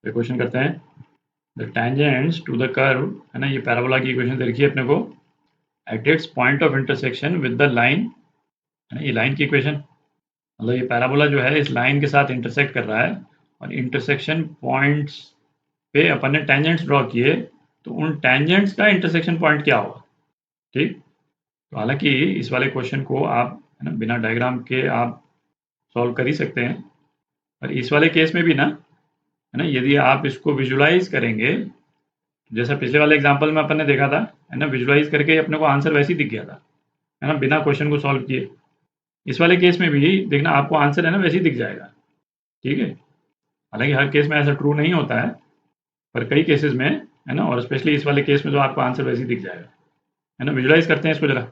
तो क्वेश्चन करते हैं the tangents to the curve, है ना, ये पैराबोला की इक्वेशन दे रखी है अपने को, at its point of intersection with the line, है ना, ये लाइन की इक्वेशन, मतलब ये पैराबोला जो है इस लाइन के साथ इंटरसेक्ट कर रहा है और इंटरसेक्शन पॉइंट्स पे अपन ने टेंजेंट्स ड्रॉ किए, तो उन टेंजेंट्स का इंटरसेक्शन पॉइंट क्या होगा। ठीक, तो हालांकि इस वाले क्वेश्चन को आप, है ना, बिना डायग्राम के आप सॉल्व कर ही सकते हैं, पर इस वाले केस में भी ना, है ना, यदि आप इसको विजुलाइज करेंगे, जैसा पिछले वाले एग्जांपल में अपन ने देखा था, है ना, विजुलाइज करके अपने को आंसर वैसे ही दिख गया था, है ना, बिना क्वेश्चन को सॉल्व किए। इस वाले केस में भी देखना आपको आंसर, है ना, वैसे ही दिख जाएगा। ठीक है, हालांकि हर केस में ऐसा ट्रू नहीं होता है, पर कई केसेस में, है ना, और स्पेशली इस वाले केस में तो आपको आंसर वैसे ही दिख जाएगा। है ना, विजुलाइज करते हैं इसको जरा,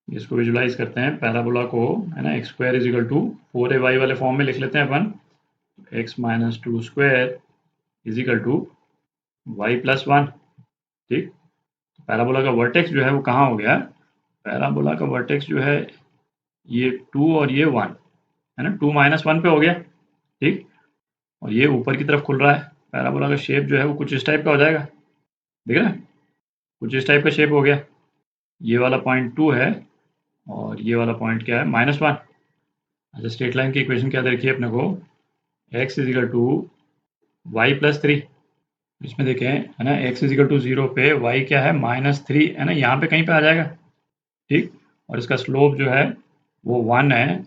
इसको विजुलाइज करते हैं पैराबोला को, है ना, X square is equal to 4ay वाले फॉर्म में लिख लेते हैं अपन, X minus two square is equal to Y plus one. ठीक, पैराबोला का वर्टेक्स जो है वो कहाँ हो गया, पैराबोला का वर्टेक्स जो है ये 2 और ये 1, है ना, 2 माइनस 1 पे हो गया। ठीक, और ये ऊपर की तरफ खुल रहा है, पैराबोला का शेप जो है वो कुछ इस टाइप का हो जाएगा, देख रहे हैं, कुछ इस टाइप का शेप हो गया। ये वाला पॉइंट 2 है और ये वाला पॉइंट क्या है, -1। अच्छा, स्ट्रेट लाइन की इक्वेशन क्या देखिए अपने को, x is equal to Y plus three, इसमें देखें, है ना, x इज इक्वल टू 0 पे y क्या है, -3, है ना, यहाँ पे कहीं पे आ जाएगा। ठीक, और इसका स्लोप जो है वो 1 है,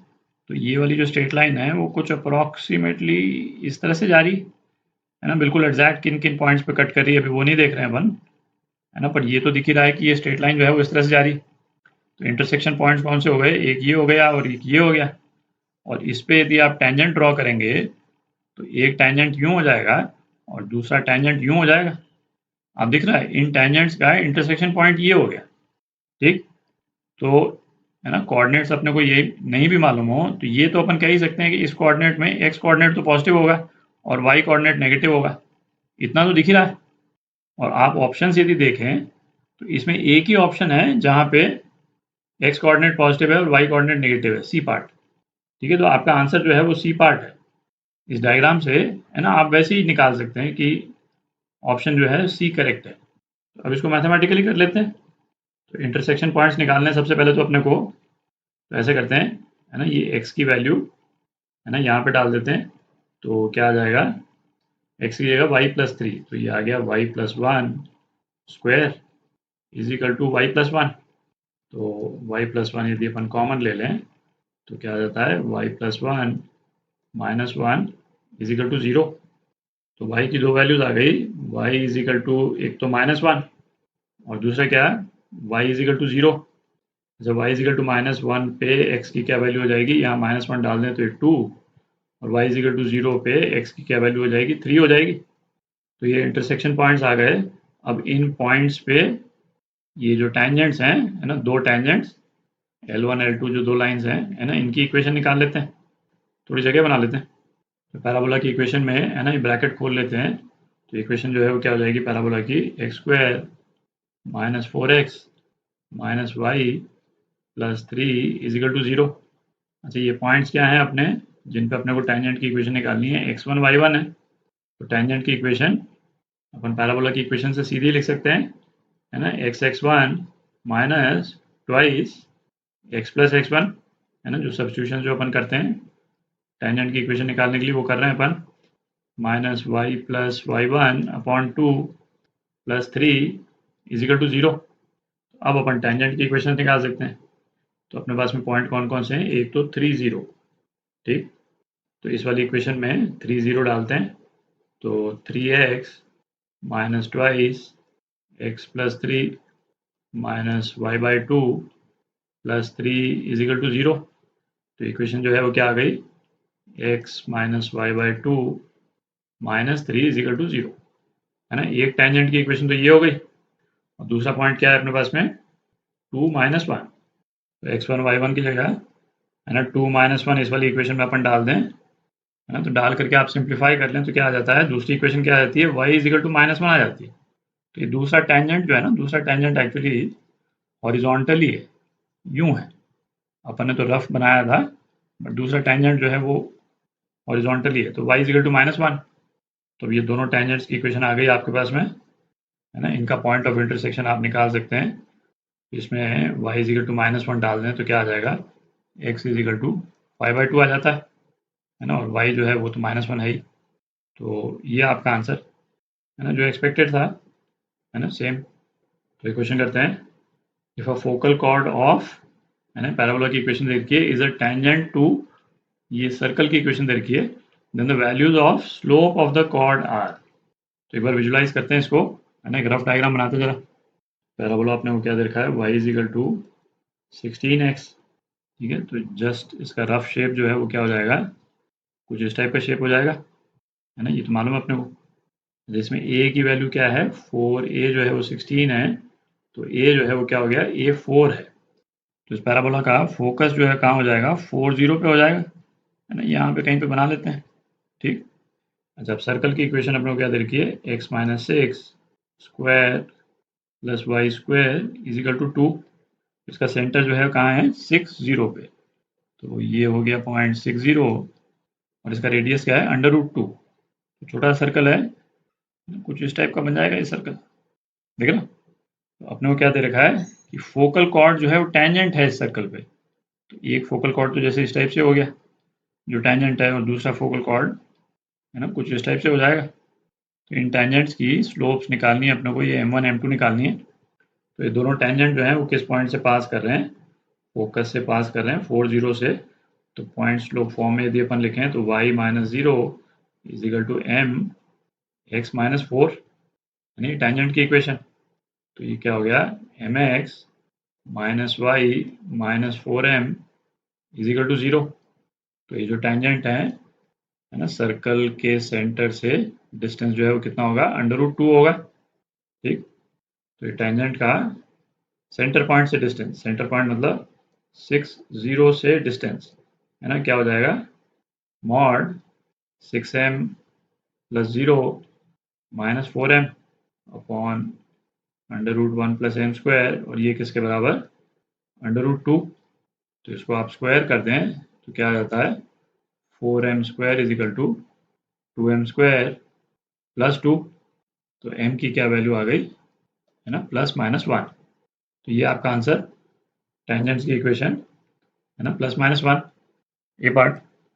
तो ये वाली जो स्ट्रेट लाइन है वो कुछ अप्रॉक्सीमेटली इस तरह से जा रही है ना, बिल्कुल एग्जैक्ट किन किन पॉइंट्स पे कट कर रही है अभी वो नहीं देख रहे हैं अपन, है ना, पर ये तो दिख ही रहा है कि ये स्ट्रेट लाइन जो है वो इस तरह से जा रही। तो इंटरसेक्शन पॉइंट्स कौन से हो गए, एक ये हो गया और एक ये हो गया, और इस पे यदि आप टेंजेंट ड्रॉ करेंगे तो एक टेंजेंट यूं हो जाएगा और दूसरा टेंजेंट यूं हो जाएगा। आप दिख रहा है इन टेंजेंट्स का इंटरसेक्शन पॉइंट ये हो गया। ठीक, तो, है ना, कोऑर्डिनेट्स अपने को ये नहीं भी मालूम हो तो ये तो अपन कह ही सकते हैं कि इस कोऑर्डिनेट में एक्स कोऑर्डिनेट तो पॉजिटिव होगा और वाई कोऑर्डिनेट नेगेटिव होगा, इतना तो दिख ही रहा है। और आप ऑप्शंस यदि देखें तो इसमें एक ही ऑप्शन है जहां पे एक्स कोऑर्डिनेट पॉजिटिव है और वाई कोऑर्डिनेट नेगेटिव है, सी पार्ट। ठीक है, तो आपका आंसर जो है वो सी पार्ट है। इस डायग्राम से, है ना, आप वैसे ही निकाल सकते हैं कि ऑप्शन जो है सी करेक्ट है। तो अब इसको मैथमेटिकली कर लेते हैं। तो इंटरसेक्शन पॉइंट्स निकालने सबसे पहले तो अपने को, तो ऐसे करते हैं, है ना, ये एक्स की वैल्यू, है ना, यहाँ पे डाल देते हैं, तो क्या आ जाएगा, एक्स की जगह वाई प्लस थ्री, तो ये आ गया y plus one square is equal to Y plus one. तो वाई प्लस वन यदि अपन कॉमन ले लें तो क्या आ जाता है, y plus one minus one is equal to zero. तो वाई की दो वैल्यूज आ गई, वाई इज इक्वल टू, एक तो -1 और दूसरा क्या है, वाई इज इक्वल टू 0। जब वाई इज इक्वल टू -1 पे एक्स की क्या वैल्यू हो जाएगी, यहाँ -1 डाल दें तो ये 2, और वाई इज इक्वल टू 0 पे एक्स की क्या वैल्यू हो जाएगी, 3 हो जाएगी। तो ये इंटरसेक्शन पॉइंट्स आ गए। अब इन पॉइंट्स पे ये जो टेंजेंट्स हैं, है ना, दो टेंजेंट्स L1 L2 जो दो लाइंस हैं, है ना, इनकी इक्वेशन निकाल लेते हैं, थोड़ी जगह बना लेते हैं। तो पैराबोला की इक्वेशन में, है ना, ये ब्रैकेट खोल लेते हैं, तो इक्वेशन जो है वो क्या हो जाएगी पैराबोला की, x square minus 4x minus Y plus three is equal to 0। अच्छा, ये पॉइंट्स क्या हैं अपने, जिन पे अपने को टेंजेंट की इक्वेशन निकालनी है, x1 y1 है, तो टेंजेंट की इक्वेशन अपन पैराबोला की इक्वेशन से सीधी लिख सकते हैं, है ना, x1 minus twice x plus x1, है ना, जो सब्स्टिट्यूशन जो अपन करते हैं टेंजेंट की इक्वेशन निकालने के लिए वो कर रहे हैं अपन, minus Y plus Y one upon two plus three is equal to 0। अब अपन टेंजेंट की इक्वेशन निकाल सकते हैं। तो अपने पास में पॉइंट कौन कौन से हैं, एक तो 3 0। ठीक, तो इस वाली इक्वेशन में 3 0 डालते हैं, तो 3x minus twice x plus three minus y by two plus three is equal to 0। तो इक्वेशन जो है वो क्या आ गई, x minus y by two minus three is equal to 0, है ना। एक टेंजेंट की इक्वेशन तो ये हो गई, और दूसरा पॉइंट क्या है अपने पास में, 2 माइनस वन, तो x1 y1 की जगह, है ना, 2 माइनस वन इस वाली इक्वेशन में अपन डाल दें, है ना, तो डाल करके आप सिंप्लीफाई कर लें तो क्या आ जाता है, दूसरी इक्वेशन क्या आ जाती है, y इज इक्वल टू -1 आ जाती है। तो ये दूसरा टेंजेंट जो है ना, दूसरा टेंजेंट एक्चुअली हॉरिजॉन्टली है, यूं है, अपन ने तो रफ बनाया था, बट दूसरा टेंजेंट जो है वो हॉरिजॉन्टली है, तो y इज इक्वल टू -1। तो ये दोनों टेंजेंट्स की इक्वेशन आ गई आपके पास में, है ना। इनका पॉइंट ऑफ इंटरसेक्शन आप निकाल सकते हैं। इसमें y इजिकल टू -1 डाल दें तो क्या आ जाएगा, x इजिकल टू 5/2 आ जाता है ना, और y जो है वो तो -1 है ही। तो ये आपका आंसर है ना, जो एक्सपेक्टेड था, है ना, सेम। तो क्वेश्चन करते हैं, if a focal chord of, है ना, पैराबोला की इक्वेशन दे रखी है, इज अ टेंजेंट टू, ये सर्कल की इक्वेशन दे रखी है, then the values of slope of the chord are. तो एक बार विजुलाइज करते हैं इसको, है ना, ग्राफ डायग्राम बनाते जरा। पैराबोला आपने को क्या दे रखा है, y इजिकल टू 16x, ठीक है। तो जस्ट इसका रफ शेप जो है वो क्या हो जाएगा, कुछ इस टाइप का शेप हो जाएगा, है ना। ये तो मालूम है अपने को, जिसमें a की वैल्यू क्या है 4a जो है वो 16 है, तो a जो है वो क्या हो गया, a 4 है। तो इस पैराबोला का फोकस जो है कहाँ हो जाएगा, 4 पे हो जाएगा, है ना। यहाँ पे कहीं पे बना लेते हैं, ठीक। अच्छा, अब सर्कल की इक्वेशन अपने को क्या दे रखी है, x - 6 square plus y square is equal to 2। इसका सेंटर जो है कहाँ है, 60 पे। तो ये हो गया 0.60, और इसका रेडियस क्या है, √2। तो छोटा सर्कल है, कुछ इस टाइप का बन जाएगा ये सर्कल, देख ना। तो अपने को क्या दे रखा है कि फोकल कॉर्ड जो है वो टेंजेंट है इस सर्कल पे। तो एक फोकल कॉर्ड तो जैसे इस टाइप से हो गया जो टेंजेंट है, और दूसरा फोकल कॉर्ड, है ना, कुछ इस टाइप से हो जाएगा। तो इन टेंजेंट्स की स्लोप्स निकालनी है अपने को, ये m1 m2 निकालनी है। तो ये दोनों टेंजेंट जो है वो किस पॉइंट से पास कर रहे हैं, फोकस से पास कर रहे हैं, 40 से। तो पॉइंट स्लोप फॉर्म में यदि अपन लिखें तो y - 0 is equal to m x - 4, यानी टेंजेंट की इक्वेशन। तो ये क्या हो गया, mx - y - 4m is equal to 0। तो ये जो टेंजेंट है ना, सर्कल के सेंटर से डिस्टेंस जो है वो कितना होगा, √2 होगा, ठीक। तो ये टेंजेंट का सेंटर पॉइंट से डिस्टेंस, सेंटर पॉइंट मतलब 60 से डिस्टेंस, है ना, क्या हो जाएगा, mod 6m + 0 - 4m upon √1 + m², और ये किसके बराबर, √2। तो इसको आप स्क्वायर कर दें तो क्या आ जाता है, 4m² इजिकल टू 2m² + 2। तो m की क्या वैल्यू आ गई, है ना, +-1। तो ये आपका आंसर, टेंजेंट्स की इक्वेशन, है ना, +-1, ये पार्ट।